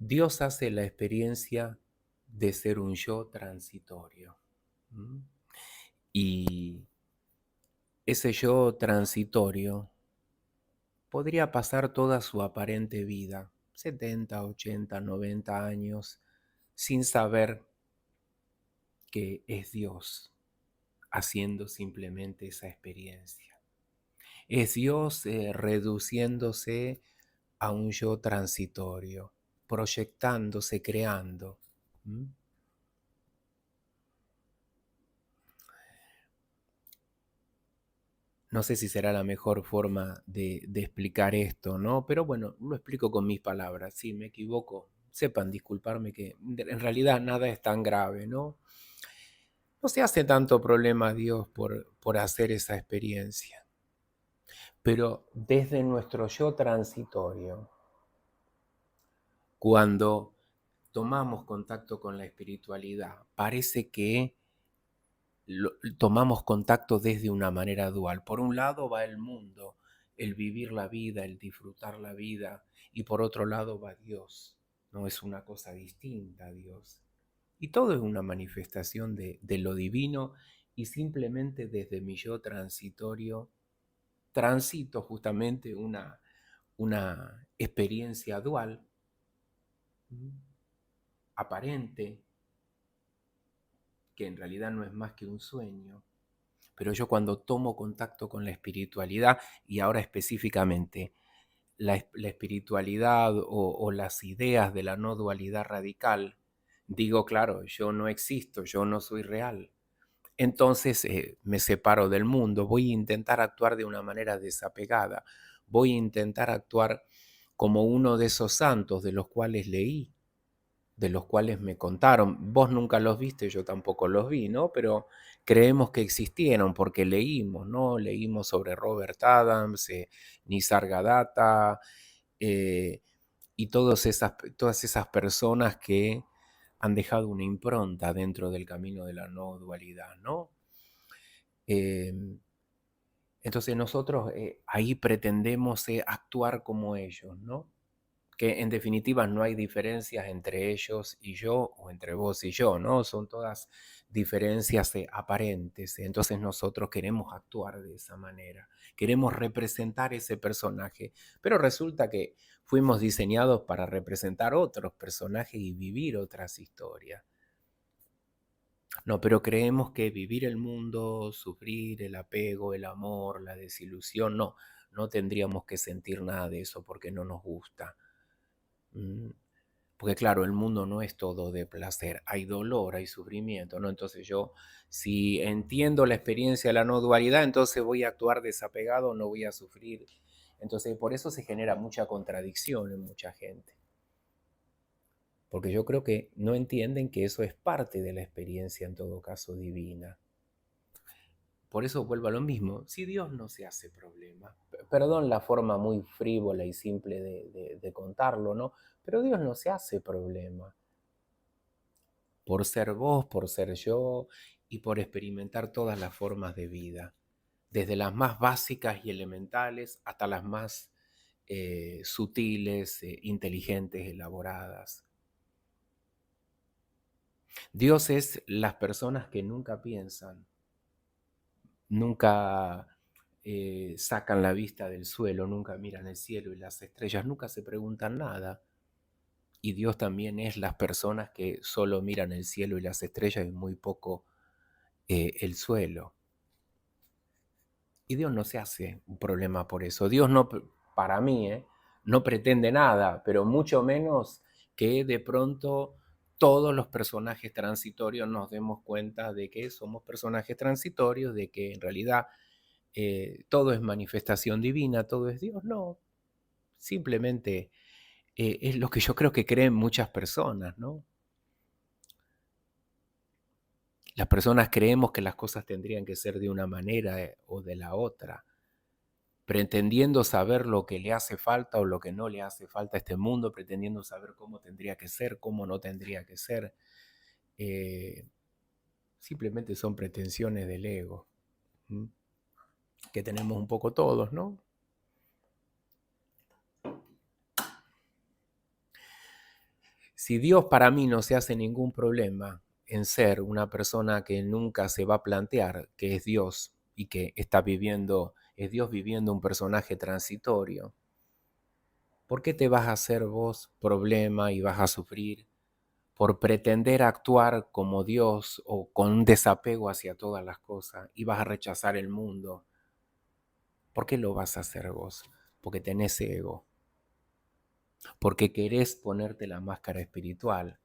Dios hace la experiencia de ser un yo transitorio. ¿Mm? Y ese yo transitorio podría pasar toda su aparente vida, 70, 80, 90 años, sin saber que es Dios haciendo simplemente esa experiencia. Es Dios reduciéndose a un yo transitorio, proyectándose, creando. ¿Mm? No sé si será la mejor forma de explicar esto, ¿no? Pero bueno, lo explico con mis palabras. Si me equivoco, sepan disculparme que en realidad nada es tan grave, ¿no? No se hace tanto problema a Dios por hacer esa experiencia. Pero desde nuestro yo transitorio, cuando tomamos contacto con la espiritualidad, parece que tomamos contacto desde una manera dual. Por un lado va el mundo, el vivir la vida, el disfrutar la vida, y por otro lado va Dios. No es una cosa distinta a Dios. Y todo es una manifestación de lo divino y simplemente desde mi yo transitorio transito justamente una experiencia dual, aparente, que en realidad no es más que un sueño. Pero yo cuando tomo contacto con la espiritualidad, y ahora específicamente la espiritualidad o las ideas de la no dualidad radical, digo, claro, yo no existo, yo no soy real. Entonces me separo del mundo, voy a intentar actuar de una manera desapegada, voy a intentar actuar como uno de esos santos de los cuales leí, de los cuales me contaron. Vos nunca los viste, yo tampoco los vi, ¿no? Pero creemos que existieron porque leímos, ¿no? Leímos sobre Robert Adams, Nisargadatta, eh, y todas esas personas que han dejado una impronta dentro del camino de la no dualidad, ¿no? Eh, entonces nosotros ahí pretendemos actuar como ellos, ¿no? Que en definitiva no hay diferencias entre ellos y yo o entre vos y yo, ¿no? Son todas diferencias aparentes. Entonces nosotros queremos actuar de esa manera, queremos representar ese personaje, pero resulta que fuimos diseñados para representar otros personajes y vivir otras historias. No, pero creemos que vivir el mundo, sufrir el apego, el amor, la desilusión, no, no tendríamos que sentir nada de eso porque no nos gusta. Mm, Porque claro, el mundo no es todo de placer, hay dolor, hay sufrimiento, ¿no? Entonces yo, si entiendo la experiencia de la no dualidad, entonces voy a actuar desapegado, no voy a sufrir. Entonces por eso se genera mucha contradicción en mucha gente, porque yo creo que no entienden que eso es parte de la experiencia en todo caso divina. Por eso vuelvo a lo mismo, si Dios no se hace problema, perdón la forma muy frívola y simple de contarlo, ¿no? Pero Dios no se hace problema por ser vos, por ser yo y por experimentar todas las formas de vida, desde las más básicas y elementales hasta las más sutiles, inteligentes, elaboradas. Dios es las personas que nunca piensan, nunca sacan la vista del suelo, nunca miran el cielo y las estrellas, nunca se preguntan nada. Y Dios también es las personas que solo miran el cielo y las estrellas y muy poco el suelo. Y Dios no se hace un problema por eso. Dios no, para mí, no pretende nada, pero mucho menos que de pronto todos los personajes transitorios nos demos cuenta de que somos personajes transitorios, de que en realidad todo es manifestación divina, todo es Dios. No, simplemente es lo que yo creo que creen muchas personas, ¿no? Las personas creemos que las cosas tendrían que ser de una manera o de la otra, pretendiendo saber lo que le hace falta o lo que no le hace falta a este mundo, pretendiendo saber cómo tendría que ser, cómo no tendría que ser. Eh, Simplemente son pretensiones del ego, ¿m? Que tenemos un poco todos, ¿no? Si Dios para mí no se hace ningún problema en ser una persona que nunca se va a plantear que es Dios y que está viviendo, es Dios viviendo un personaje transitorio, ¿por qué te vas a hacer vos problema y vas a sufrir por pretender actuar como Dios o con un desapego hacia todas las cosas y vas a rechazar el mundo? ¿Por qué lo vas a hacer vos? Porque tenés ego, porque querés ponerte la máscara espiritual.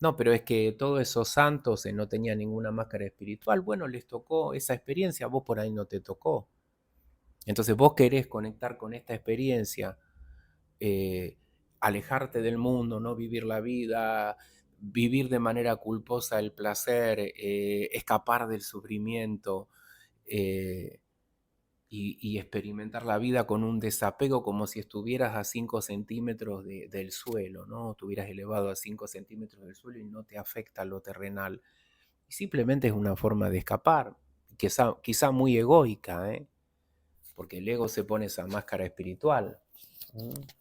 No, pero es que todos esos santos no tenían ninguna máscara espiritual. Bueno, les tocó esa experiencia, vos por ahí no te tocó. Entonces vos querés conectar con esta experiencia, eh, alejarte del mundo, no vivir la vida, vivir de manera culposa el placer, escapar del sufrimiento, eh, y experimentar la vida con un desapego como si estuvieras a 5 centímetros del suelo, ¿no? Estuvieras elevado a 5 centímetros del suelo y no te afecta lo terrenal. Y simplemente es una forma de escapar, quizá muy egoica, ¿eh? Porque el ego se pone esa máscara espiritual. ¿Mm?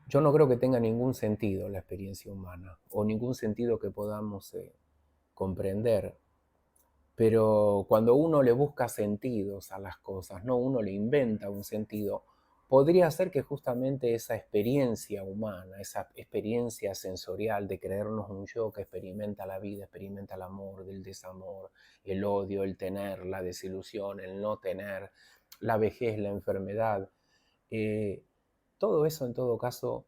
Yo no creo que tenga ningún sentido la experiencia humana o ningún sentido que podamos comprender. Pero cuando uno le busca sentidos a las cosas, ¿no? Uno le inventa un sentido, podría ser que justamente esa experiencia humana, esa experiencia sensorial de creernos un yo que experimenta la vida, experimenta el amor, el desamor, el odio, el tener, la desilusión, el no tener, la vejez, la enfermedad, eh, todo eso en todo caso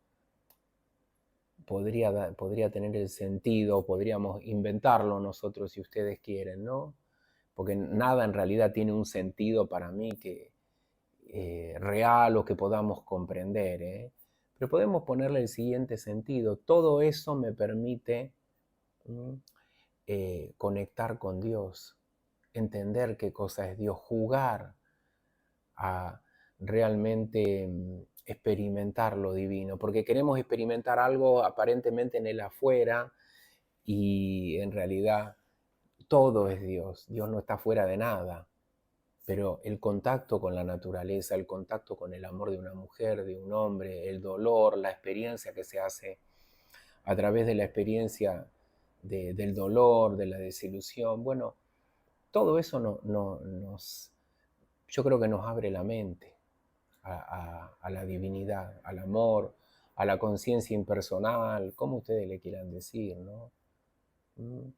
podría tener el sentido, podríamos inventarlo nosotros si ustedes quieren, ¿no? Porque nada en realidad tiene un sentido para mí que real o que podamos comprender, ¿eh? Pero podemos ponerle el siguiente sentido. Todo eso me permite conectar con Dios, entender qué cosa es Dios, jugar a realmente experimentar lo divino, porque queremos experimentar algo aparentemente en el afuera y en realidad todo es Dios. Dios no está fuera de nada, pero el contacto con la naturaleza, el contacto con el amor de una mujer, de un hombre, el dolor, la experiencia que se hace a través de la experiencia del dolor, de la desilusión, bueno, todo eso yo creo que nos abre la mente a la divinidad, al amor, a la conciencia impersonal, como ustedes le quieran decir, ¿no? ¿Mm?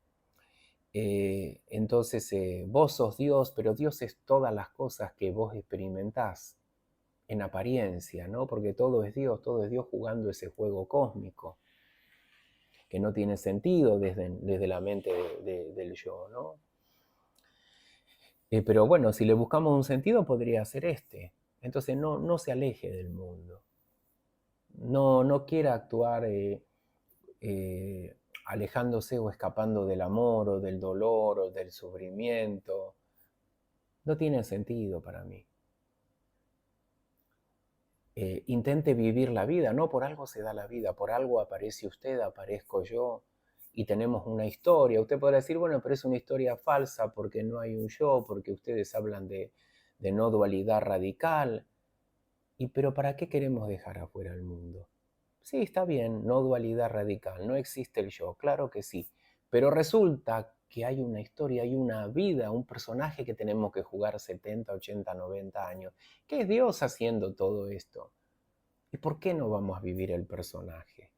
Entonces, vos sos Dios, pero Dios es todas las cosas que vos experimentás en apariencia, ¿no? Porque todo es Dios jugando ese juego cósmico, que no tiene sentido desde la mente del yo, ¿no? Pero bueno, si le buscamos un sentido podría ser este. Entonces no se aleje del mundo. No quiera actuar eh, alejándose o escapando del amor o del dolor o del sufrimiento. No tiene sentido para mí. Intente vivir la vida, no por algo se da la vida, por algo aparece usted, aparezco yo y tenemos una historia. Usted podrá decir, bueno, pero es una historia falsa porque no hay un yo, porque ustedes hablan de no dualidad radical. Pero ¿para qué queremos dejar afuera el mundo? Sí, está bien, no dualidad radical, no existe el yo, claro que sí, pero resulta que hay una historia, hay una vida, un personaje que tenemos que jugar 70, 80, 90 años. ¿Qué es Dios haciendo todo esto? ¿Y por qué no vamos a vivir el personaje?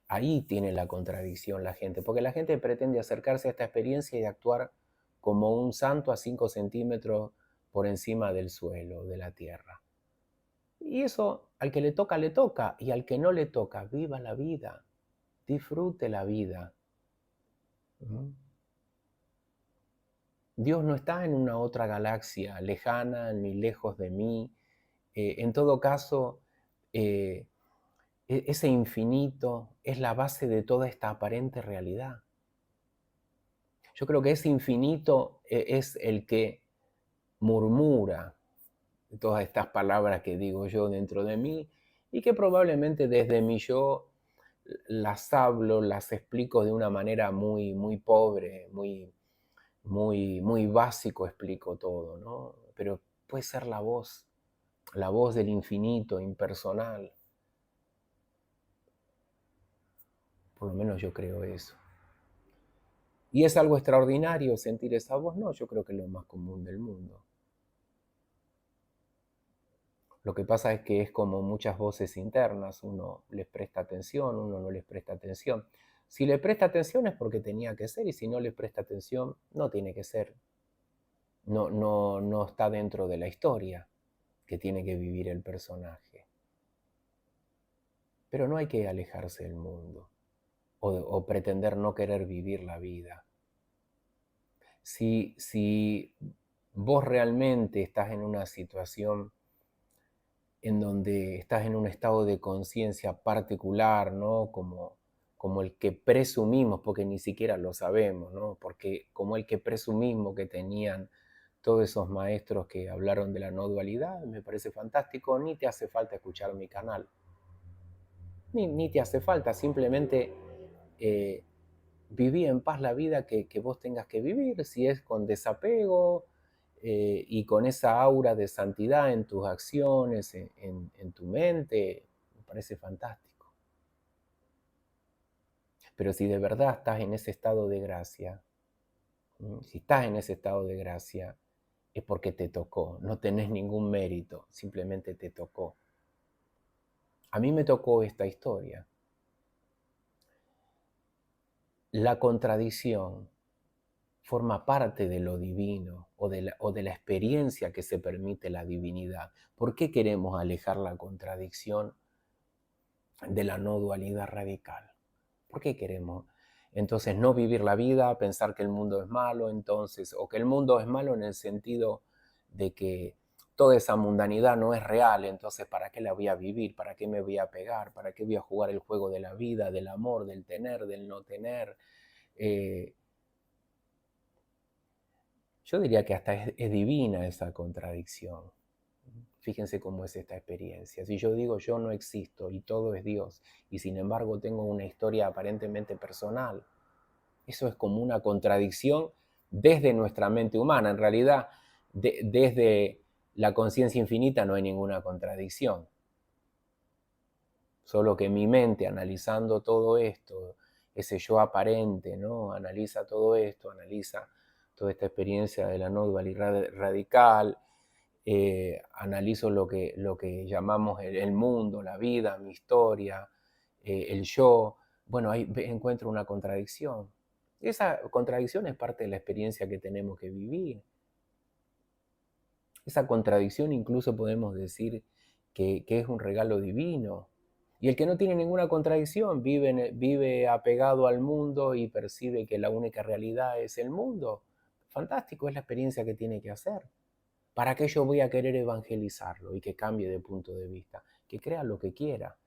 Ahí tiene la contradicción la gente, porque la gente pretende acercarse a esta experiencia y actuar como un santo a 5 centímetros por encima del suelo, de la tierra. Y eso al que le toca, y al que no le toca, viva la vida, disfrute la vida. ¿Mm? Dios no está en una otra galaxia lejana ni lejos de mí. En todo caso, eh, ese infinito es la base de toda esta aparente realidad. Yo creo que ese infinito es el que murmura todas estas palabras que digo yo dentro de mí y que probablemente desde mi yo las hablo, las explico de una manera muy, muy pobre, muy, muy básico explico todo, ¿no? Pero puede ser la voz del infinito, impersonal. Por lo menos yo creo eso. ¿Y es algo extraordinario sentir esa voz? No, yo creo que es lo más común del mundo. Lo que pasa es que es como muchas voces internas, uno les presta atención, uno no les presta atención. Si le presta atención es porque tenía que ser y si no le presta atención no tiene que ser. No está dentro de la historia que tiene que vivir el personaje. Pero no hay que alejarse del mundo o pretender no querer vivir la vida. Si vos realmente estás en una situación en donde estás en un estado de conciencia particular, ¿no? Como el que presumimos, porque ni siquiera lo sabemos, ¿no? Porque como el que presumimos que tenían todos esos maestros que hablaron de la no dualidad, me parece fantástico, ni te hace falta escuchar mi canal, ni te hace falta, simplemente eh, viví en paz la vida que vos tengas que vivir, si es con desapego y con esa aura de santidad en tus acciones, en tu mente, me parece fantástico. Pero si de verdad estás en ese estado de gracia, si estás en ese estado de gracia, es porque te tocó, no tenés ningún mérito, simplemente te tocó. A mí me tocó esta historia. La contradicción forma parte de lo divino o de la experiencia que se permite la divinidad. ¿Por qué queremos alejar la contradicción de la no dualidad radical? ¿Por qué queremos entonces no vivir la vida, pensar que el mundo es malo, entonces, o que el mundo es malo en el sentido de que toda esa mundanidad no es real, entonces ¿para qué la voy a vivir? ¿Para qué me voy a pegar? ¿Para qué voy a jugar el juego de la vida, del amor, del tener, del no tener? Eh, Yo diría que hasta es divina esa contradicción. Fíjense cómo es esta experiencia. Si yo digo yo no existo y todo es Dios, y sin embargo tengo una historia aparentemente personal, eso es como una contradicción desde nuestra mente humana. En realidad, desde la conciencia infinita no hay ninguna contradicción. Solo que mi mente, analizando todo esto, ese yo aparente, ¿no? Analiza todo esto, analiza toda esta experiencia de la no dualidad radical, analizo lo que llamamos el mundo, la vida, mi historia, el yo. Bueno, ahí encuentro una contradicción. Esa contradicción es parte de la experiencia que tenemos que vivir. Esa contradicción incluso podemos decir que es un regalo divino. Y el que no tiene ninguna contradicción vive apegado al mundo y percibe que la única realidad es el mundo. Fantástico, es la experiencia que tiene que hacer. ¿Para qué yo voy a querer evangelizarlo y que cambie de punto de vista? Que crea lo que quiera.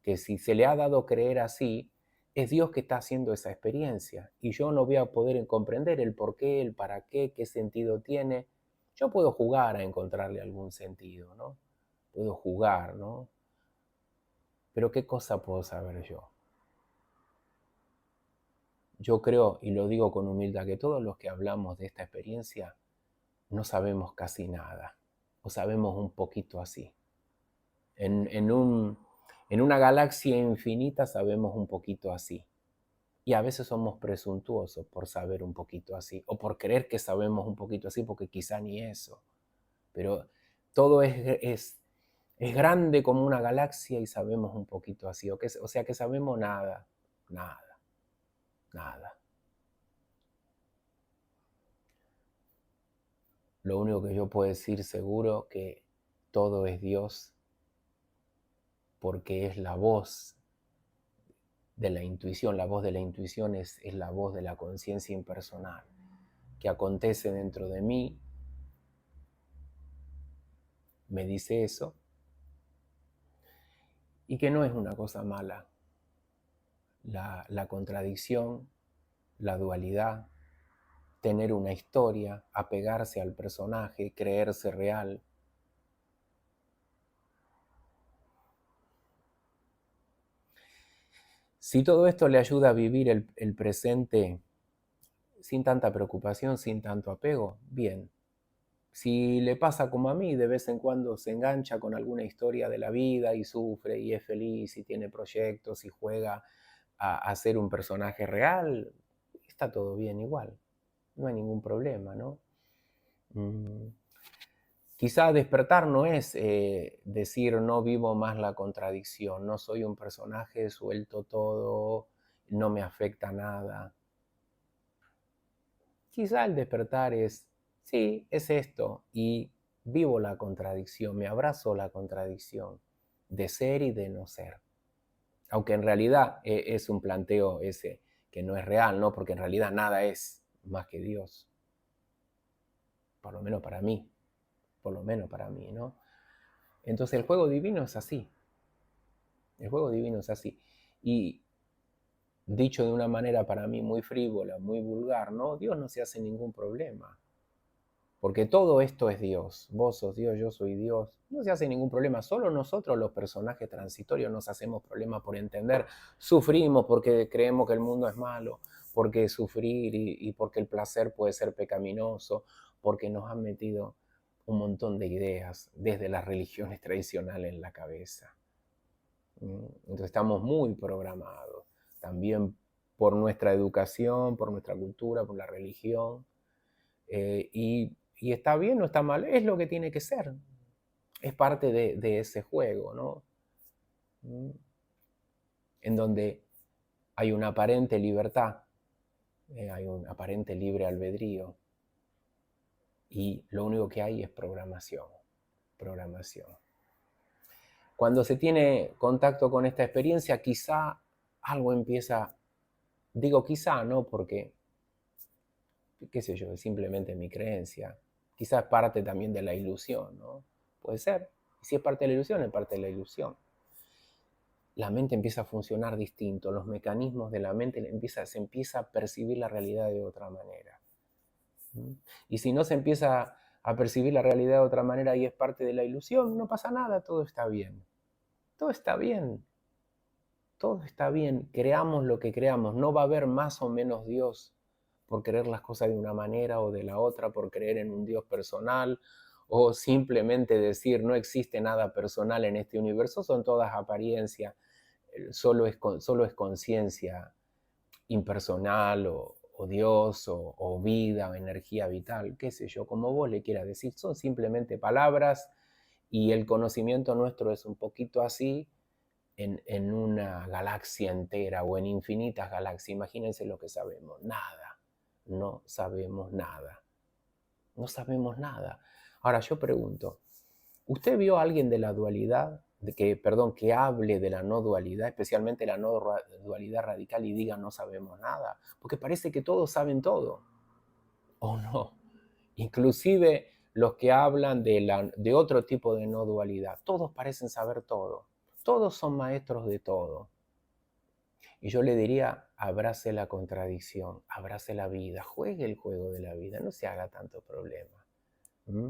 Que si se le ha dado creer así, es Dios que está haciendo esa experiencia. Y yo no voy a poder comprender el por qué, el para qué sentido tiene. Yo puedo jugar a encontrarle algún sentido, ¿no? Puedo jugar, ¿no? Pero ¿qué cosa puedo saber yo? Yo creo, y lo digo con humildad, que todos los que hablamos de esta experiencia no sabemos casi nada, o sabemos un poquito así. En, en, un, en una galaxia infinita sabemos un poquito así. Y a veces somos presuntuosos por saber un poquito así, o por creer que sabemos un poquito así, porque quizá ni eso. Pero todo es grande como una galaxia y sabemos un poquito así, o sea que sabemos nada, nada, nada. Lo único que yo puedo decir seguro que todo es Dios, porque es la voz de la intuición. La voz de la intuición es la voz de la conciencia impersonal que acontece dentro de mí, me dice eso, y que no es una cosa mala. La contradicción, la dualidad, tener una historia, apegarse al personaje, creerse real. Si todo esto le ayuda a vivir el presente sin tanta preocupación, sin tanto apego, bien. Si le pasa como a mí, de vez en cuando se engancha con alguna historia de la vida y sufre y es feliz y tiene proyectos y juega a ser un personaje real, está todo bien igual, no hay ningún problema, ¿no? Mm, Quizá despertar no es decir no vivo más la contradicción, no soy un personaje, suelto todo, no me afecta nada. Quizá el despertar es, sí, es esto, y vivo la contradicción, me abrazo la contradicción de ser y de no ser. Aunque en realidad es un planteo ese que no es real, ¿no? Porque en realidad nada es más que Dios, por lo menos para mí, por lo menos para mí, ¿no? Entonces el juego divino es así, el juego divino es así. Y dicho de una manera para mí muy frívola, muy vulgar, ¿no? Dios no se hace ningún problema. Porque todo esto es Dios. Vos sos Dios, yo soy Dios. No se hace ningún problema. Solo nosotros, los personajes transitorios, nos hacemos problemas por entender. Sufrimos porque creemos que el mundo es malo, porque sufrir y porque el placer puede ser pecaminoso, porque nos han metido un montón de ideas desde las religiones tradicionales en la cabeza. Entonces estamos muy programados. También por nuestra educación, por nuestra cultura, por la religión. Y está bien o está mal, es lo que tiene que ser. Es parte de ese juego, ¿no? En donde hay una aparente libertad, hay un aparente libre albedrío, y lo único que hay es programación, programación. Cuando se tiene contacto con esta experiencia, quizá algo empieza, digo quizá, ¿no? Porque, qué sé yo, es simplemente mi creencia. Quizás parte también de la ilusión, ¿no? Puede ser. Y si es parte de la ilusión, es parte de la ilusión. La mente empieza a funcionar distinto, los mecanismos de la mente se empieza a percibir la realidad de otra manera. Y si no se empieza a percibir la realidad de otra manera y es parte de la ilusión, no pasa nada, todo está bien. Todo está bien, todo está bien, creamos lo que creamos, no va a haber más o menos Dios por creer las cosas de una manera o de la otra, por creer en un Dios personal o simplemente decir no existe nada personal en este universo, son todas apariencias, solo es conciencia impersonal o Dios o vida o energía vital, qué sé yo, como vos le quieras decir, son simplemente palabras y el conocimiento nuestro es un poquito así en una galaxia entera o en infinitas galaxias. Imagínense lo que sabemos, nada, no sabemos nada, no sabemos nada. Ahora yo pregunto, ¿usted vio a alguien de la dualidad, que hable de la no dualidad, especialmente la no dualidad radical y diga no sabemos nada? Porque parece que todos saben todo, ¿o no? Inclusive los que hablan de otro tipo de no dualidad, todos parecen saber todo, todos son maestros de todo. Y yo le diría, abrace la contradicción, abrace la vida, juegue el juego de la vida, no se haga tanto problema. ¿Mm?